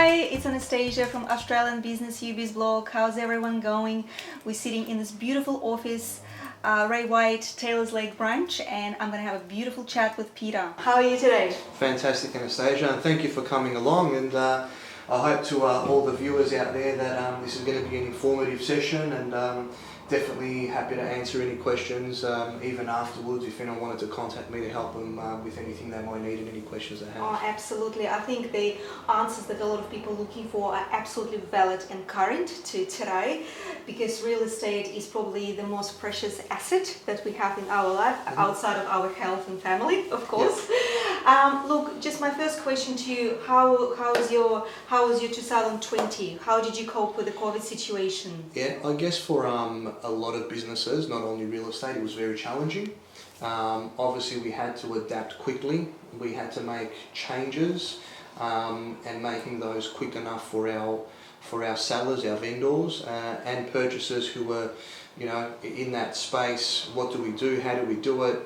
Hi, it's Anastasia from Australian Business UBiz blog. How's everyone going? We're sitting in this beautiful office, Ray White, Taylor's Lake branch, and I'm going to have a beautiful chat with Peter. How are you today? Fantastic, Anastasia, and thank you for coming along. And I hope to all the viewers out there that this is going to be an informative session, and definitely happy to answer any questions even afterwards if anyone wanted to contact me to help them with anything they might need and any questions they have. Oh, absolutely. I think the answers that a lot of people are looking for are absolutely valid and current to today, because real estate is probably the most precious asset that we have in our life, outside of our health and family, of course. Yep. Look, just my first question to you, how was your 2020? How did you cope with the COVID situation? Yeah, I guess for a lot of businesses, not only real estate, it was very challenging. Obviously we had to adapt quickly. We had to make changes, and making those quick enough for our sellers, our vendors, and purchasers who were, in that space. What do we do? How do we do it?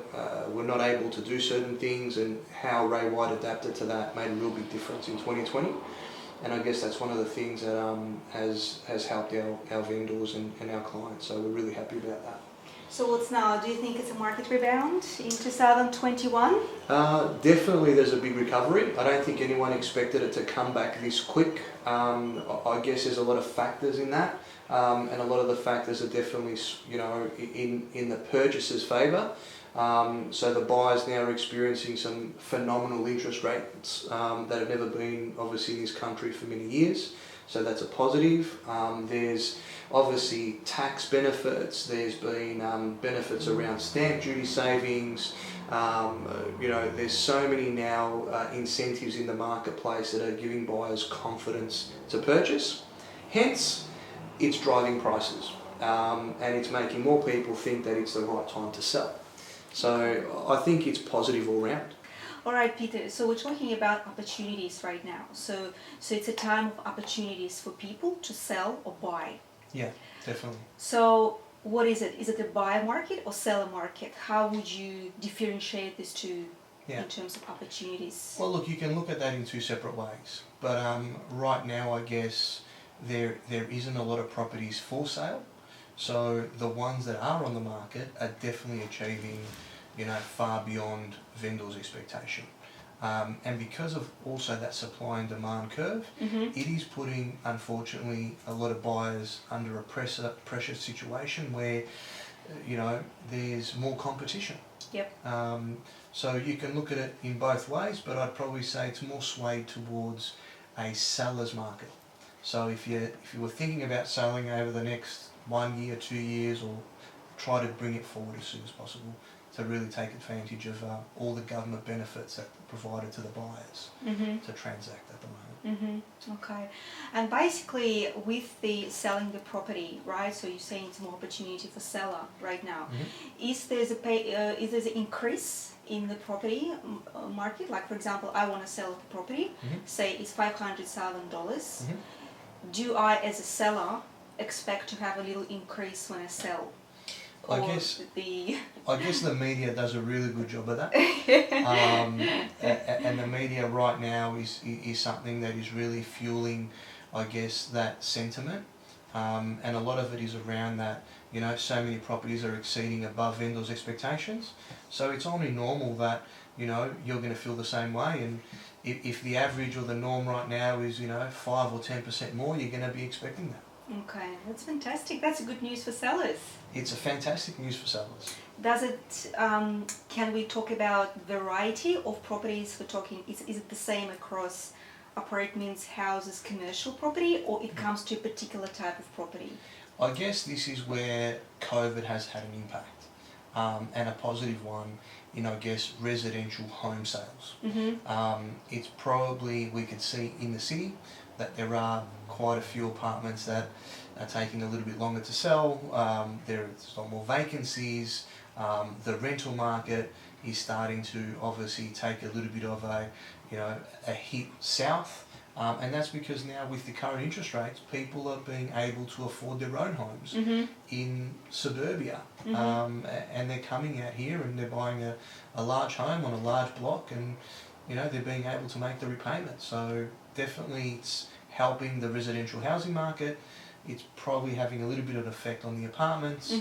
We're not able to do certain things, and how Ray White adapted to that made a real big difference in 2020. And I guess that's one of the things that has helped our vendors and our clients. So we're really happy about that. So what's now? Do you think it's a market rebound in 2021? Definitely there's a big recovery. I don't think anyone expected it to come back this quick. I guess there's a lot of factors in that. And a lot of the factors are definitely, in the purchaser's favour. So the buyers now are experiencing some phenomenal interest rates that have never been obviously in this country for many years. So that's a positive. There's obviously tax benefits. There's been benefits around stamp duty savings. There's so many now incentives in the marketplace that are giving buyers confidence to purchase. Hence, it's driving prices, and it's making more people think that it's the right time to sell. So I think it's positive all round. All right, Peter, so we're talking about opportunities right now. So it's a time of opportunities for people to sell or buy. Yeah, definitely. So what is it? Is it a buyer market or seller market? How would you differentiate these two in terms of opportunities? Well, look, you can look at that in two separate ways. But right now, I guess there isn't a lot of properties for sale. So the ones that are on the market are definitely achieving, far beyond vendors' expectation. And because of also that supply and demand curve, it is putting, unfortunately, a lot of buyers under a pressure situation where, there's more competition. Yep. So you can look at it in both ways, but I'd probably say it's more swayed towards a seller's market. So if you were thinking about selling over the next 1 year, 2 years, or try to bring it forward as soon as possible to really take advantage of all the government benefits that are provided to the buyers to transact at the moment. Okay. And basically with the selling the property, right, so you're saying it's more opportunity for seller right now. Is there an increase in the property market? Like, for example, I want to sell the property, say it's $500,000. Do I, as a seller, expect to have a little increase when I sell? I guess the media does a really good job of that. And the media right now is something that is really fueling, I guess, that sentiment. And a lot of it is around that, so many properties are exceeding above vendors' expectations. So it's only normal that, you're going to feel the same way. And if the average or the norm right now is, 5 or 10% more, you're going to be expecting that. Okay, that's fantastic. That's good news for sellers. It's a fantastic news for sellers. Does it? Can we talk about variety of properties? We're talking. Is it the same across apartments, houses, commercial property, or it comes to a particular type of property? I guess this is where COVID has had an impact, and a positive one in, I guess, residential home sales. It's probably, we could see in the city that there are quite a few apartments that are taking a little bit longer to sell. There's a lot more vacancies. The rental market is starting to obviously take a little bit of a hit south. And that's because now with the current interest rates, people are being able to afford their own homes in suburbia. And they're coming out here and they're buying a large home on a large block, and they're being able to make the repayment. So definitely it's helping the residential housing market. It's probably having a little bit of an effect on the apartments.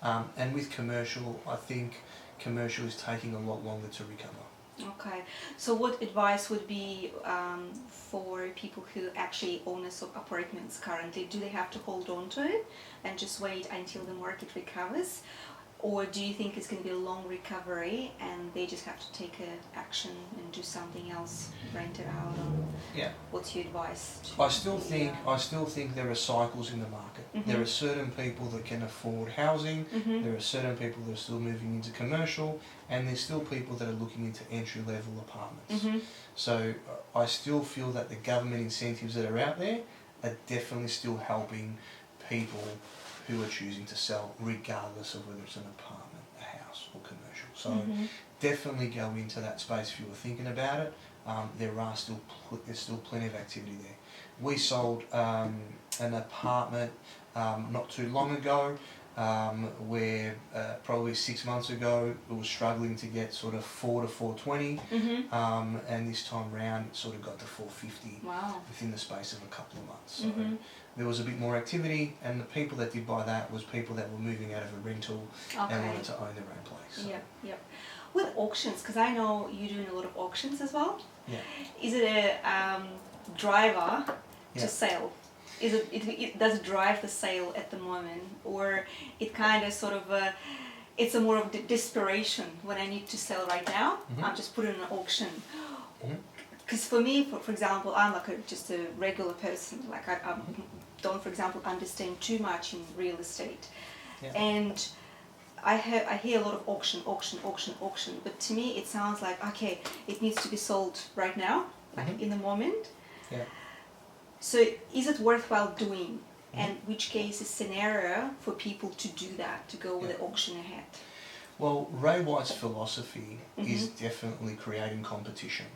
And with commercial, I think commercial is taking a lot longer to recover. Okay, so what advice would be for people who actually owners of apartments currently? Do they have to hold on to it and just wait until the market recovers? Or do you think it's going to be a long recovery and they just have to take action and do something else, rent it out? Or what's your advice? I still think there are cycles in the market. There are certain people that can afford housing. There are certain people that are still moving into commercial, and there's still people that are looking into entry-level apartments. So I still feel that the government incentives that are out there are definitely still helping people who are choosing to sell, regardless of whether it's an apartment, a house, or commercial. So definitely go into that space if you were thinking about it. There's still plenty of activity there. We sold an apartment not too long ago, where probably 6 months ago it was struggling to get sort of 4 to 420, and this time round it sort of got to 450 within the space of a couple of months. So there was a bit more activity, and the people that did buy that was people that were moving out of a rental and wanted to own their own place. So. Yeah. With auctions, because I know you're doing a lot of auctions as well. Yeah. Is it a driver to sell? Does it drive the sale at the moment, or it kind of sort of it's a more of desperation when I need to sell right now? I'm just putting an auction. Because for me, for example, I'm like just a regular person. Like I don't, for example, understand too much in real estate, and I hear a lot of auction. But to me, it sounds like, okay, it needs to be sold right now, like in the moment. Yeah. So is it worthwhile doing? And which case is scenario for people to do that, to go with the auction ahead? Well, Ray White's philosophy is definitely creating competition.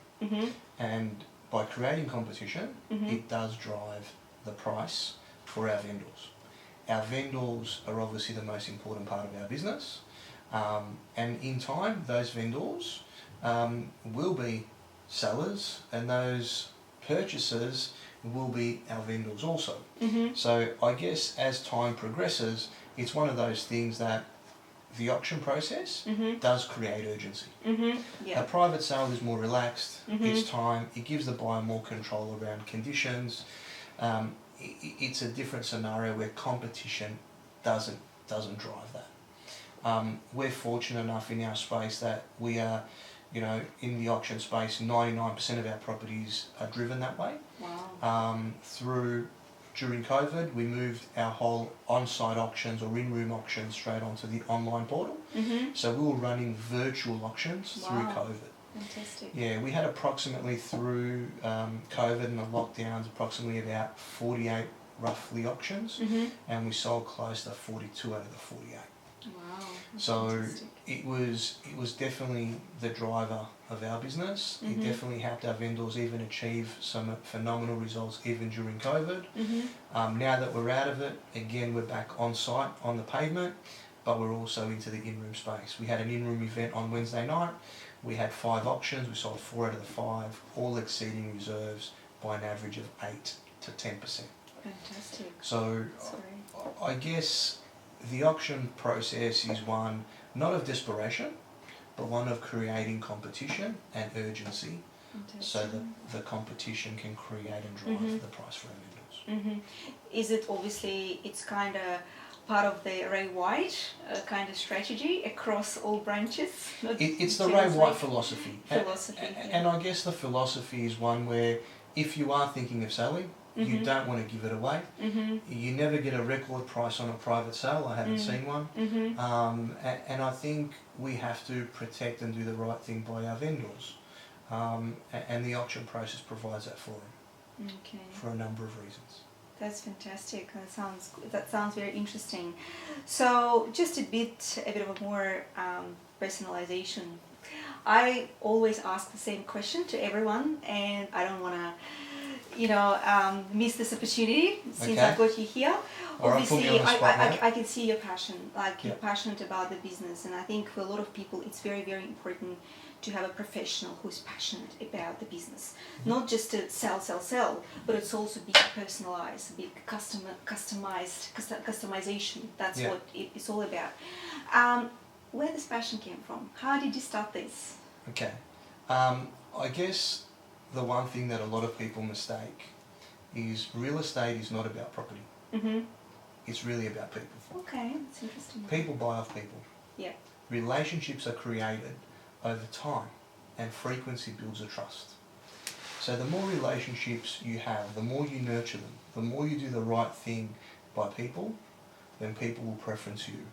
And by creating competition, it does drive the price for our vendors. Our vendors are obviously the most important part of our business. And in time, those vendors will be sellers, and those purchasers will be our vendors also. So I guess as time progresses, it's one of those things that the auction process does create urgency. A private sale is more relaxed, it's time, it gives the buyer more control around conditions. It's a different scenario where competition doesn't drive that. We're fortunate enough in our space that we are, in the auction space, 99% of our properties are driven that way. During COVID, we moved our whole on-site auctions or in-room auctions straight onto the online portal. So we were running virtual auctions through COVID. Fantastic. Yeah, we had approximately through COVID and the lockdowns, approximately about 48 roughly auctions, and we sold close to 42 out of the 48. Wow. So fantastic. it was definitely the driver of our business. It definitely helped our vendors even achieve some phenomenal results even during COVID. Now that we're out of it, again we're back on site on the pavement, but we're also into the in-room space. We had an in-room event on Wednesday night. We had 5 auctions. We sold 4 out of the 5, all exceeding reserves by an average of 8 to 10%. Fantastic. So I guess the auction process is one not of desperation, but one of creating competition and urgency. Fantastic. So that the competition can create and drive the price for our vendors. Is it obviously, it's kind of part of the Ray White kind of strategy across all branches? It's the Ray White philosophy. And I guess the philosophy is one where if you are thinking of selling, you don't want to give it away. You never get a record price on a private sale. I haven't seen one. And I think we have to protect and do the right thing by our vendors. And the auction process provides that for them for a number of reasons. That's fantastic. That sounds very interesting. So just a bit of a more personalization. I always ask the same question to everyone, and I don't want to, miss this opportunity since Okay. I've got you here. All right, put me Obviously, on the spot now. I can see your passion, like you're Yeah. passionate about the business, and I think for a lot of people it's very, very important to have a professional who's passionate about the business. Not just to sell, but it's also big personalized, big customization. That's Yeah. what it's all about. Where this passion came from? How did you start this? Okay. I guess the one thing that a lot of people mistake is real estate is not about property. Mm-hmm. It's really about people. Okay, that's interesting. People buy off people. Yeah. Relationships are created over time, and frequency builds a trust. So the more relationships you have, the more you nurture them, the more you do the right thing by people, then people will preference you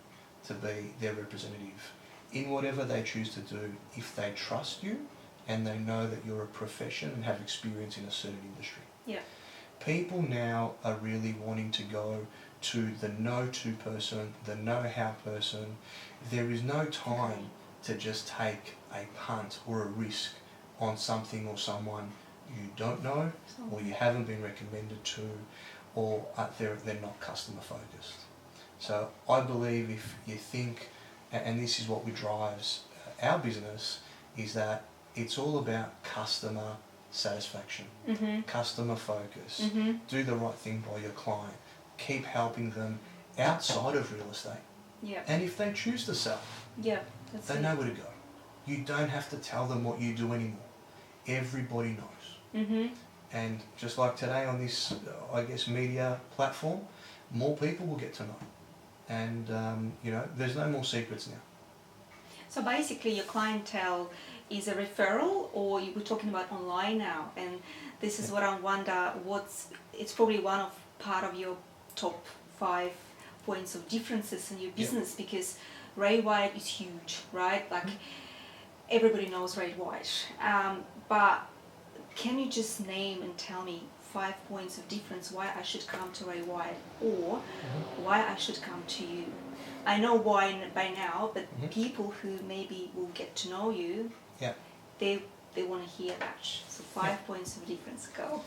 to be their representative in whatever they choose to do if they trust you and they know that you're a profession and have experience in a certain industry. Yeah. People now are really wanting to go to the know-to person, the know-how person. There is no time to just take a punt or a risk on something or someone you don't know or you haven't been recommended to, or they're not customer focused. So I believe if you think, and this is what we drives our business, is that it's all about customer satisfaction, Mm-hmm. customer focus, Mm-hmm. do the right thing by your client, keep helping them outside of real estate. Yeah. And if they choose to sell, Yeah. That's they it. know where to go. You don't have to tell them what you do anymore. Everybody knows. Mm-hmm. And just like today on this, media platform, more people will get to know. And, there's no more secrets now. So basically, your clientele is a referral, or you were talking about online now, and this is what I wonder. It's probably part of your top 5 points of differences in your business, because Ray White is huge, right? Like everybody knows Ray White, but can you just name and tell me 5 points of difference why I should come to Ray White, or why I should come to you? I know why by now, but people who maybe will get to know you, they want to hear that. So 5 points of difference, go.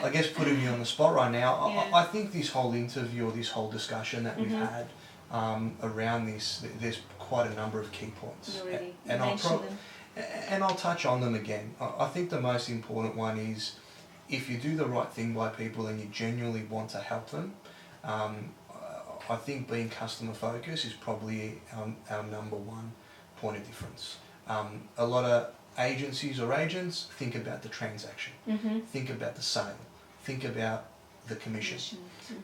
I guess putting you on the spot right now, Yeah. I think this whole interview or this whole discussion that we've had around this, there's quite a number of key points. You already And mentioned them. And I'll touch on them again. I think the most important one is if you do the right thing by people and you genuinely want to help them, I think being customer focused is probably our number one point of difference. A lot of agencies or agents think about the transaction, think about the sale, think about the commission.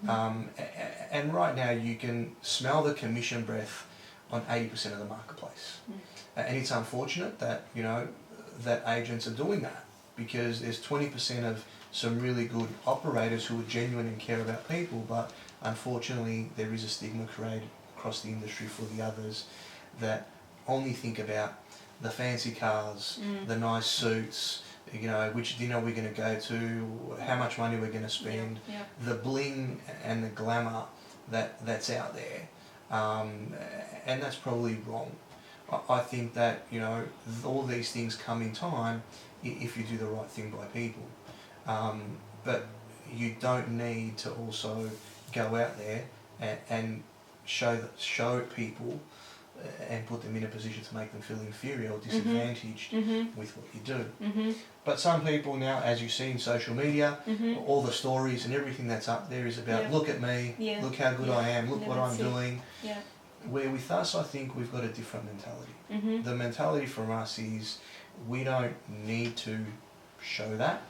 And right now you can smell the commission breath on 80% of the marketplace. And it's unfortunate that, that agents are doing that, because there's 20% of some really good operators who are genuine and care about people, but unfortunately there is a stigma created across the industry for the others that only think about the fancy cars, the nice suits, which dinner we're going to go to, how much money we're going to spend, the bling and the glamour that's out there. And that's probably wrong. I think that, all these things come in time if you do the right thing by people. But you don't need to also go out there and show people and put them in a position to make them feel inferior or disadvantaged with what you do. But some people now, as you see in social media, all the stories and everything that's up there is about, look at me, look how good I am, look what I'm doing. Where with us, I think we've got a different mentality. The mentality from us is we don't need to show that.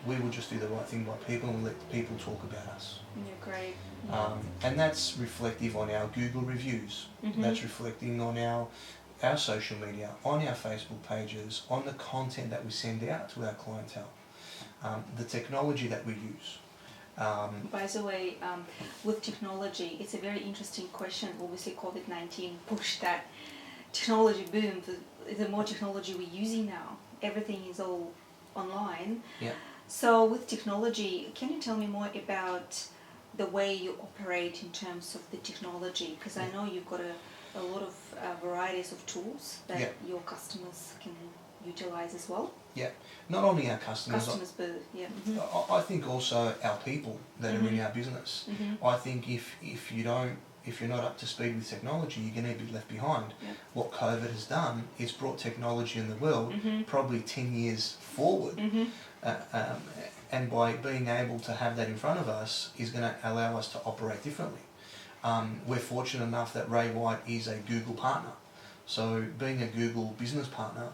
We will just do the right thing by people and let people talk about us. You're great. And that's reflective on our Google reviews. That's reflecting on our social media, on our Facebook pages, on the content that we send out to our clientele, the technology that we use. By the way, with technology, it's a very interesting question. Obviously, COVID-19 pushed that technology boom. The more technology we're using now, everything is all online. So with technology, can you tell me more about the way you operate in terms of the technology? Because I know you've got a lot of varieties of tools that your customers can utilize as well? Yeah, not only our customers. Customers, but yeah. I think also our people that are in our business. I think if you're not up to speed with technology, you're going to be left behind. Yep. What COVID has done is brought technology in the world probably 10 years forward. And by being able to have that in front of us is going to allow us to operate differently. We're fortunate enough that Ray White is a Google partner. So being a Google business partner,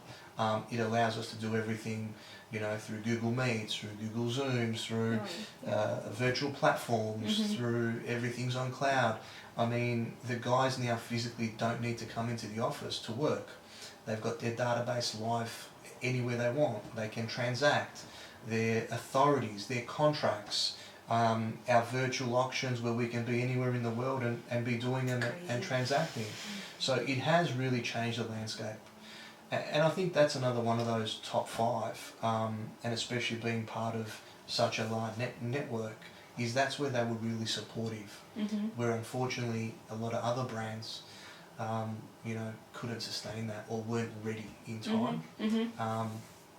it allows us to do everything, through Google Meets, through Google Zooms, through virtual platforms, through everything's on cloud. I mean, the guys now physically don't need to come into the office to work. They've got their database live anywhere they want. They can transact their authorities, their contracts, our virtual auctions where we can be anywhere in the world and be doing them and transacting. So it has really changed the landscape. And I think that's another one of those top 5, and especially being part of such a large network, is that's where they were really supportive. Where unfortunately a lot of other brands, couldn't sustain that or weren't ready in time.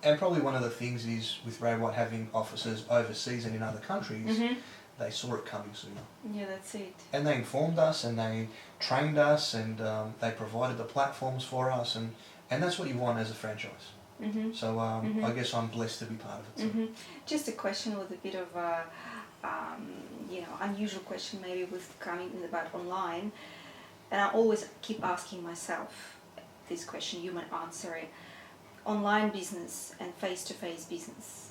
And probably one of the things is with Ray White having offices overseas and in other countries, they saw it coming sooner. Yeah, that's it. And they informed us and they trained us and they provided the platforms for us and that's what you want as a franchise. So I guess I'm blessed to be part of it. So. Just a question with a bit of a unusual question maybe with coming in about online, and I always keep asking myself this question, you might answer it. Online business and face-to-face business.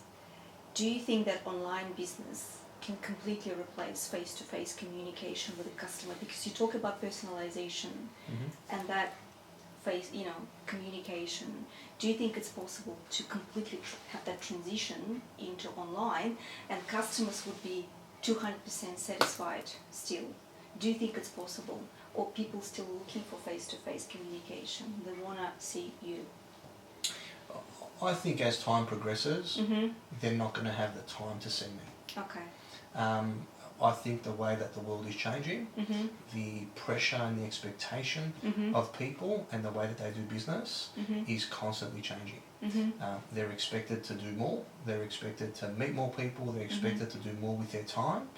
Do you think that online business can completely replace face-to-face communication with the customer? Because you talk about personalization and that communication. Do you think it's possible to completely have that transition into online and customers would be 200% satisfied still? Do you think it's possible? Or people still looking for face-to-face communication? They want to see you. I think as time progresses, they're not going to have the time to see me. Okay. I think the way that the world is changing, the pressure and the expectation of people and the way that they do business is constantly changing. They're expected to do more, they're expected to meet more people, they're expected to do more with their time.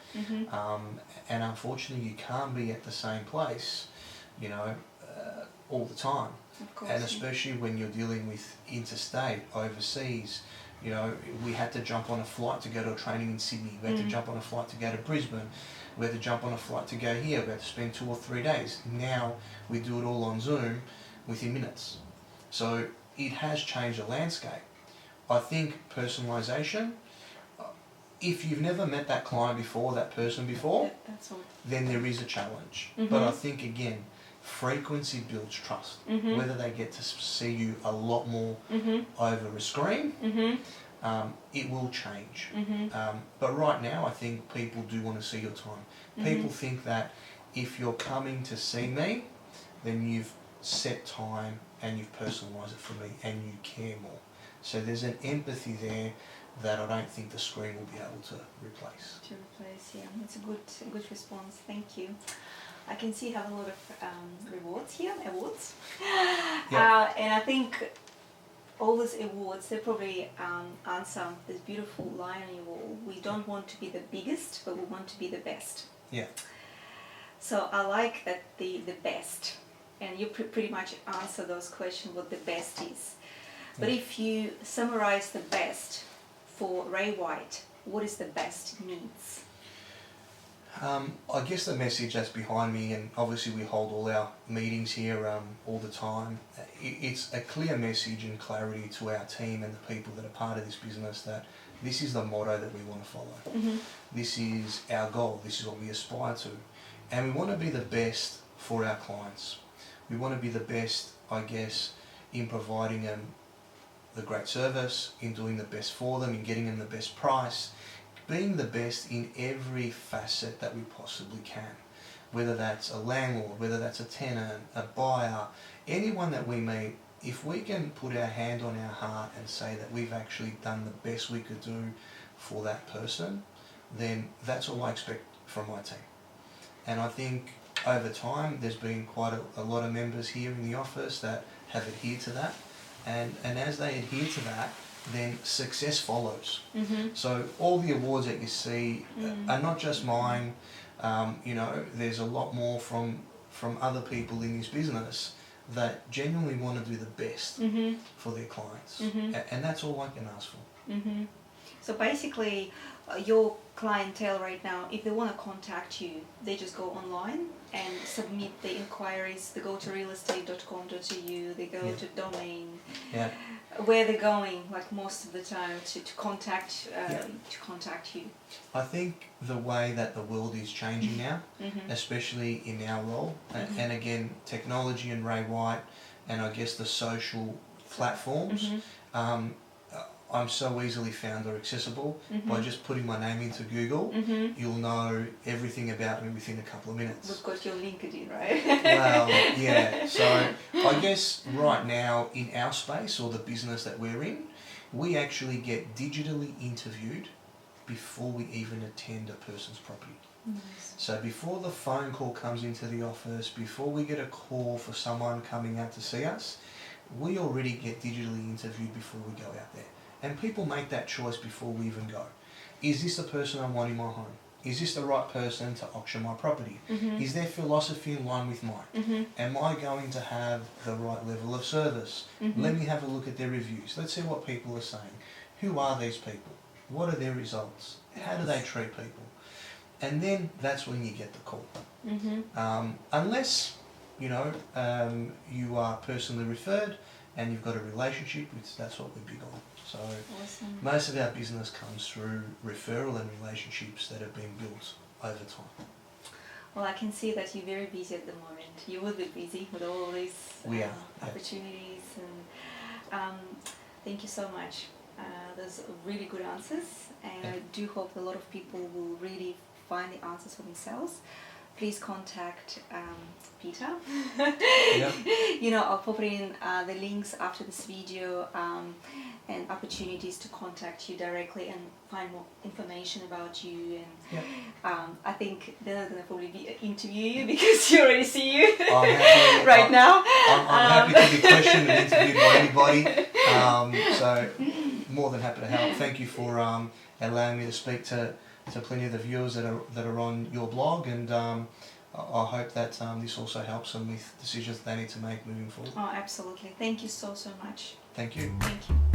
And unfortunately you can't be at the same place, all the time. Of course, and especially when you're dealing with interstate, overseas. We had to jump on a flight to go to a training in Sydney. We had to jump on a flight to go to Brisbane. We had to jump on a flight to go here. We had to spend 2 or 3 days. Now we do it all on Zoom within minutes. So it has changed the landscape. I think personalisation, if you've never met that client before, that person before, then there is a challenge. But I think, again, frequency builds trust. Whether they get to see you a lot more over a screen, it will change. But right now, I think people do want to see your time. People think that if you're coming to see me, then you've set time and you've personalised it for me and you care more. So there's an empathy there that I don't think the screen will be able to replace. Yeah, that's a good response. Thank you. I can see you have a lot of rewards here, awards. Yep. And I think all these awards, they probably answer this beautiful line on your wall. We don't want to be the biggest, but we want to be the best. Yeah. So I like that the best. And you pretty much answer those questions, what the best is. But if you summarize the best for Ray White, what is the best means? I guess the message that's behind me, and obviously we hold all our meetings here all the time, it's a clear message and clarity to our team and the people that are part of this business that this is the motto that we want to follow. This is our goal, this is what we aspire to. And we want to be the best for our clients. We want to be the best, I guess, in providing them the great service, in doing the best for them, in getting them the best price, being the best in every facet that we possibly can. Whether that's a landlord, whether that's a tenant, a buyer, anyone that we meet, if we can put our hand on our heart and say that we've actually done the best we could do for that person, then that's all I expect from my team. And I think over time there's been quite a lot of members here in the office that have adhered to that. and as they adhere to that, then success follows. Mm-hmm. So all the awards that you see are not just mine. You know, there's a lot more from other people in this business that genuinely want to do the best for their clients, and that's all I can ask for. Mm-hmm. So basically, your clientele right now, if they want to contact you, they just go online and submit the inquiries. They go to realestate.com.au, they go to domain. Yeah. Where they're going, like most of the time, to contact you. I think the way that the world is changing now, especially in our role, and again, technology and Ray White, and I guess the social platforms, I'm so easily found or accessible. By just putting my name into Google, you'll know everything about me within a couple of minutes. We've got your LinkedIn, right? Well, yeah. So I guess right now in our space or the business that we're in, we actually get digitally interviewed before we even attend a person's property. Nice. So before the phone call comes into the office, before we get a call for someone coming out to see us, we already get digitally interviewed before we go out there. And people make that choice before we even go. Is this the person I want in my home? Is this the right person to auction my property? Is their philosophy in line with mine? Am I going to have the right level of service? Let me have a look at their reviews. Let's see what people are saying. Who are these people? What are their results? How do they treat people? And then that's when you get the call. Unless, you know, you are personally referred and you've got a relationship, that's what we're big on. So awesome. Most of our business comes through referral and relationships that have been built over time. Well, I can see that you're very busy at the moment. You will be busy with all these opportunities, and thank you so much. Those are really good answers, and I do hope a lot of people will really find the answers for themselves. Please contact Peter. You know, I'll pop in the links after this video and opportunities to contact you directly and find more information about you. And I think they're going to probably interview you because you already see you now. I'm happy to be questioned and interviewed by anybody. So more than happy to help. Thank you for allowing me to speak to plenty of the viewers that are on your blog, and I hope that this also helps them with decisions they need to make moving forward. Oh, absolutely. Thank you so much. Thank you. Thank you.